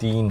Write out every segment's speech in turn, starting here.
3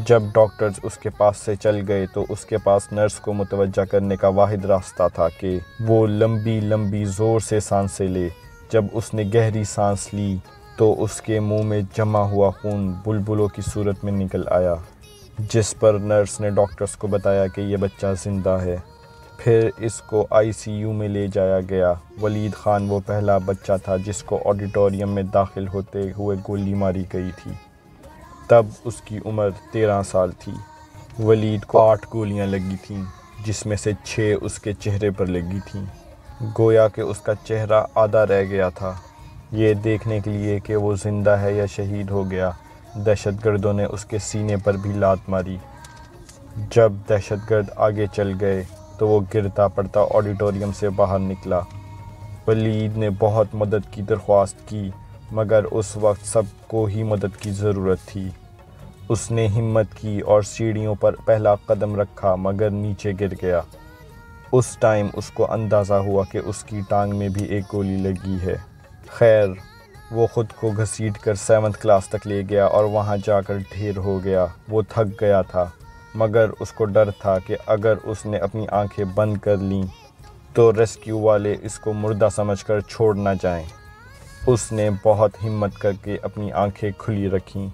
جب ڈاکٹرز اس کے پاس سے چل گئے تو اس کے پاس نرس کو متوجہ کرنے کا واحد راستہ تھا کہ وہ لمبی لمبی زور سے سانسیں لے۔ جب اس نے گہری سانس لی تو اس کے منہ میں جمع ہوا خون بلبلوں کی صورت میں نکل آیا، جس پر نرس نے ڈاکٹرز کو بتایا کہ یہ بچہ زندہ ہے۔ پھر اس کو ICU میں لے جایا گیا۔ ولید خان وہ پہلا بچہ تھا جس کو آڈیٹوریم میں داخل ہوتے ہوئے گولی ماری گئی تھی۔ تب اس کی عمر 13 سال تھی۔ ولید کو 8 گولیاں لگی تھیں، جس میں سے 6 اس کے چہرے پر لگی تھیں، گویا کہ اس کا چہرہ آدھا رہ گیا تھا۔ یہ دیکھنے کے لیے کہ وہ زندہ ہے یا شہید ہو گیا، دہشت گردوں نے اس کے سینے پر بھی لات ماری۔ جب دہشت گرد آگے چل گئے تو وہ گرتا پڑتا آڈیٹوریم سے باہر نکلا۔ ولید نے بہت مدد کی درخواست کی، مگر اس وقت سب کو ہی مدد کی ضرورت تھی۔ اس نے ہمت کی اور سیڑھیوں پر پہلا قدم رکھا، مگر نیچے گر گیا۔ اس ٹائم اس کو اندازہ ہوا کہ اس کی ٹانگ میں بھی ایک گولی لگی ہے۔ خیر، وہ خود کو گھسیٹ کر 7th کلاس تک لے گیا اور وہاں جا کر ڈھیر ہو گیا۔ وہ تھک گیا تھا، مگر اس کو ڈر تھا کہ اگر اس نے اپنی آنکھیں بند کر لیں تو ریسکیو والے اس کو مردہ سمجھ کر چھوڑ نہ جائیں۔ اس نے بہت ہمت کر کے اپنی آنکھیں کھلی رکھیں۔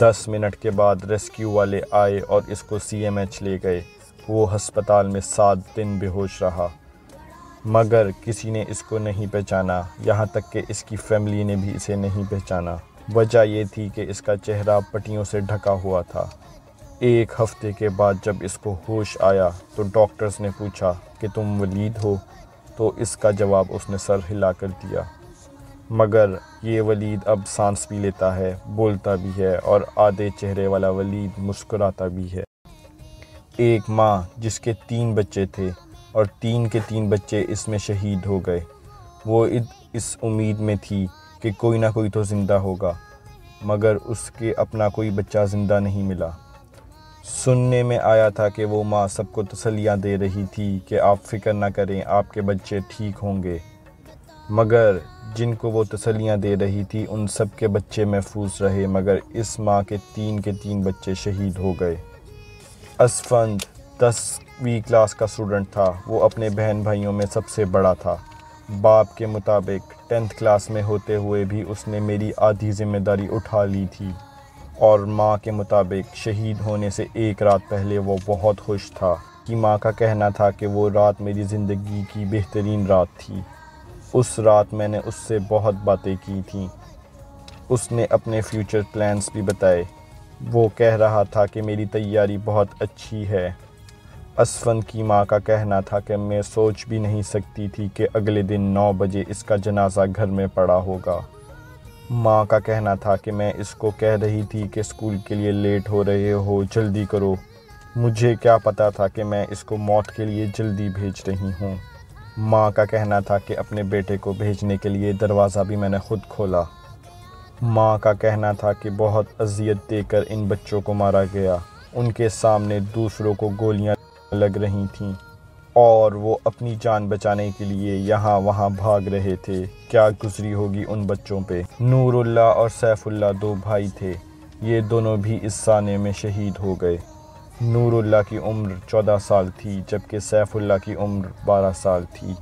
10 منٹ کے بعد ریسکیو والے آئے اور اس کو CMH لے گئے۔ وہ ہسپتال میں 7 دن بے ہوش رہا، مگر کسی نے اس کو نہیں پہچانا، یہاں تک کہ اس کی فیملی نے بھی اسے نہیں پہچانا۔ وجہ یہ تھی کہ اس کا چہرہ پٹیوں سے ڈھکا ہوا تھا۔ 1 ہفتے کے بعد جب اس کو ہوش آیا تو ڈاکٹرز نے پوچھا کہ تم ولید ہو؟ تو اس کا جواب اس نے سر ہلا کر دیا۔ مگر یہ ولید اب سانس بھی لیتا ہے، بولتا بھی ہے اور آدھے چہرے والا ولید مسکراتا بھی ہے۔ ایک ماں جس کے 3 بچے تھے اور 3 کے 3 بچے اس میں شہید ہو گئے، وہ اس امید میں تھی کہ کوئی نہ کوئی تو زندہ ہوگا، مگر اس کے اپنا کوئی بچہ زندہ نہیں ملا۔ سننے میں آیا تھا کہ وہ ماں سب کو تسلیاں دے رہی تھی کہ آپ فکر نہ کریں، آپ کے بچے ٹھیک ہوں گے، مگر جن کو وہ تسلیاں دے رہی تھی ان سب کے بچے محفوظ رہے، مگر اس ماں کے 3 بچے شہید ہو گئے۔ اسفند 10ویں کلاس کا اسٹوڈنٹ تھا، وہ اپنے بہن بھائیوں میں سب سے بڑا تھا۔ باپ کے مطابق 10th کلاس میں ہوتے ہوئے بھی اس نے میری آدھی ذمہ داری اٹھا لی تھی، اور ماں کے مطابق شہید ہونے سے 1 رات پہلے وہ بہت خوش تھا کہ ماں کا کہنا تھا کہ وہ رات میری زندگی کی بہترین رات تھی۔ اس رات میں نے اس سے بہت باتیں کی تھیں، اس نے اپنے فیوچر پلانز بھی بتائے۔ وہ کہہ رہا تھا کہ میری تیاری بہت اچھی ہے۔ اسفند کی ماں کا کہنا تھا کہ میں سوچ بھی نہیں سکتی تھی کہ اگلے دن 9 بجے اس کا جنازہ گھر میں پڑا ہوگا۔ ماں کا کہنا تھا کہ میں اس کو کہہ رہی تھی کہ اسکول کے لیے لیٹ ہو رہے ہو، جلدی کرو۔ مجھے کیا پتا تھا کہ میں اس کو موت کے لیے جلدی بھیج رہی ہوں۔ ماں کا کہنا تھا کہ اپنے بیٹے کو بھیجنے کے لیے دروازہ بھی میں نے خود کھولا۔ ماں کا کہنا تھا کہ بہت اذیت دے کر ان بچوں کو مارا گیا، ان کے سامنے دوسروں کو گولیاں لگ رہی تھیں اور وہ اپنی جان بچانے کے لیے یہاں وہاں بھاگ رہے تھے۔ کیا گزری ہوگی ان بچوں پہ۔ نور اللہ اور سیف اللہ 2 بھائی تھے، یہ دونوں بھی اس سانے میں شہید ہو گئے۔ نور اللہ کی عمر 14 سال تھی جبکہ سیف اللہ کی عمر 12 سال تھی۔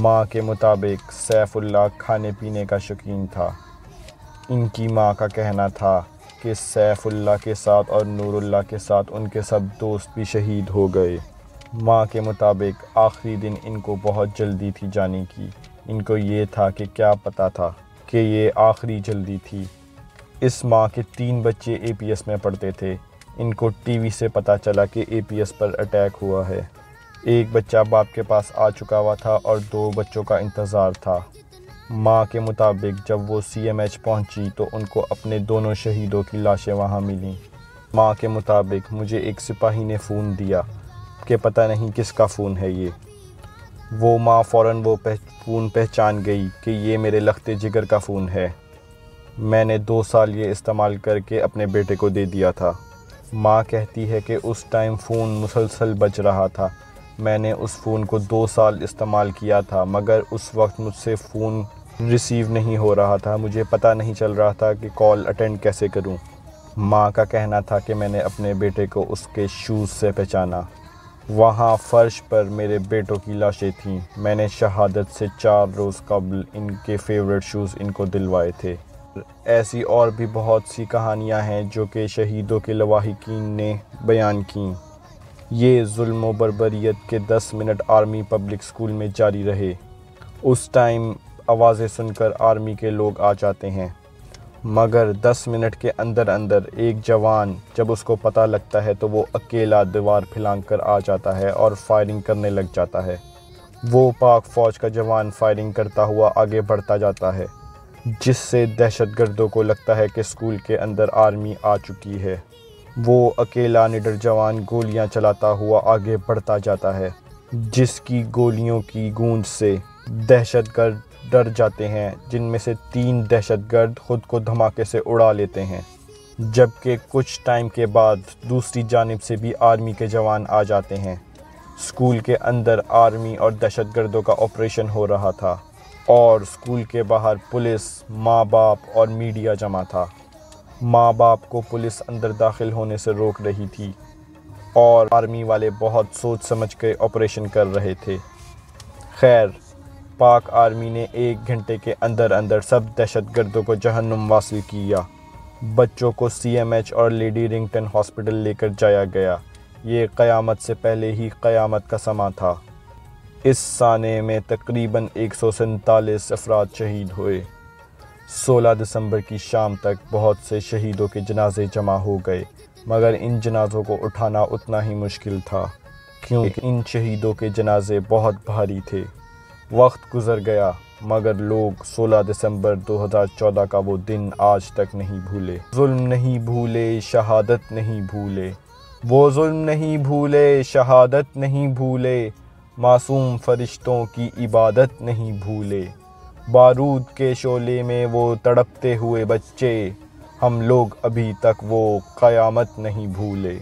ماں کے مطابق سیف اللہ کھانے پینے کا شوقین تھا۔ ان کی ماں کا کہنا تھا کہ سیف اللہ کے ساتھ اور نور اللہ کے ساتھ ان کے سب دوست بھی شہید ہو گئے۔ ماں کے مطابق آخری دن ان کو بہت جلدی تھی جانے کی، ان کو یہ تھا کہ کیا پتہ تھا کہ یہ آخری جلدی تھی۔ اس ماں کے 3 بچے APS میں پڑھتے تھے، ان کو ٹی وی سے پتہ چلا کہ APS پر اٹیک ہوا ہے۔ ایک بچہ باپ کے پاس آ چکا ہوا تھا اور 2 بچوں کا انتظار تھا۔ ماں کے مطابق جب وہ CMH پہنچی تو ان کو اپنے دونوں شہیدوں کی لاشیں وہاں ملیں۔ ماں کے مطابق مجھے ایک سپاہی نے فون دیا کہ پتہ نہیں کس کا فون ہے یہ۔ وہ ماں فوراً وہ فون پہچان گئی کہ یہ میرے لخت جگر کا فون ہے۔ میں نے 2 سال یہ استعمال کر کے اپنے بیٹے کو دے دیا تھا۔ ماں کہتی ہے کہ اس ٹائم فون مسلسل بج رہا تھا، میں نے اس فون کو 2 سال استعمال کیا تھا، مگر اس وقت مجھ سے فون ریسیو نہیں ہو رہا تھا، مجھے پتہ نہیں چل رہا تھا کہ کال اٹینڈ کیسے کروں۔ ماں کا کہنا تھا کہ میں نے اپنے بیٹے کو اس کے شوز سے پہچانا۔ وہاں فرش پر میرے بیٹوں کی لاشیں تھیں۔ میں نے شہادت سے 4 روز قبل ان کے فیوریٹ شوز ان کو دلوائے تھے۔ ایسی اور بھی بہت سی کہانیاں ہیں جو کہ شہیدوں کے لواحقین نے بیان کیں۔ یہ ظلم و بربریت کے 10 منٹ آرمی پبلک اسکول میں جاری رہے۔ اس ٹائم آوازیں سن کر آرمی کے لوگ آ جاتے ہیں، مگر 10 منٹ کے اندر اندر ایک جوان جب اس کو پتہ لگتا ہے تو وہ اکیلا دیوار پھلانگ کر آ جاتا ہے اور فائرنگ کرنے لگ جاتا ہے۔ وہ پاک فوج کا جوان فائرنگ کرتا ہوا آگے بڑھتا جاتا ہے، جس سے دہشت گردوں کو لگتا ہے کہ اسکول کے اندر آرمی آ چکی ہے۔ وہ اکیلا نڈر جوان گولیاں چلاتا ہوا آگے بڑھتا جاتا ہے، جس کی گولیوں کی گونج سے دہشت گرد ڈر جاتے ہیں، جن میں سے 3 دہشت گرد خود کو دھماکے سے اڑا لیتے ہیں، جبکہ کچھ ٹائم کے بعد دوسری جانب سے بھی آرمی کے جوان آ جاتے ہیں۔ اسکول کے اندر آرمی اور دہشت گردوں کا آپریشن ہو رہا تھا اور اسکول کے باہر پولیس، ماں باپ اور میڈیا جمع تھا۔ ماں باپ کو پولیس اندر داخل ہونے سے روک رہی تھی اور آرمی والے بہت سوچ سمجھ کے آپریشن کر رہے تھے۔ خیر، پاک آرمی نے 1 گھنٹے کے اندر اندر سب دہشت گردوں کو جہنم واصل کیا۔ بچوں کو CMH اور لیڈی رنگٹن ہاسپٹل لے کر جایا گیا۔ یہ قیامت سے پہلے ہی قیامت کا سماں تھا۔ اس سانے میں تقریباً 147 افراد شہید ہوئے۔ 16 دسمبر کی شام تک بہت سے شہیدوں کے جنازے جمع ہو گئے، مگر ان جنازوں کو اٹھانا اتنا ہی مشکل تھا کیونکہ ان شہیدوں کے جنازے بہت بھاری تھے۔ وقت گزر گیا مگر لوگ 16 دسمبر 2014 کا وہ دن آج تک نہیں بھولے۔ ظلم نہیں بھولے، شہادت نہیں بھولے، وہ ظلم نہیں بھولے، شہادت نہیں بھولے، معصوم فرشتوں کی عبادت نہیں بھولے، بارود کے شعلے میں وہ تڑپتے ہوئے بچے، ہم لوگ ابھی تک وہ قیامت نہیں بھولے۔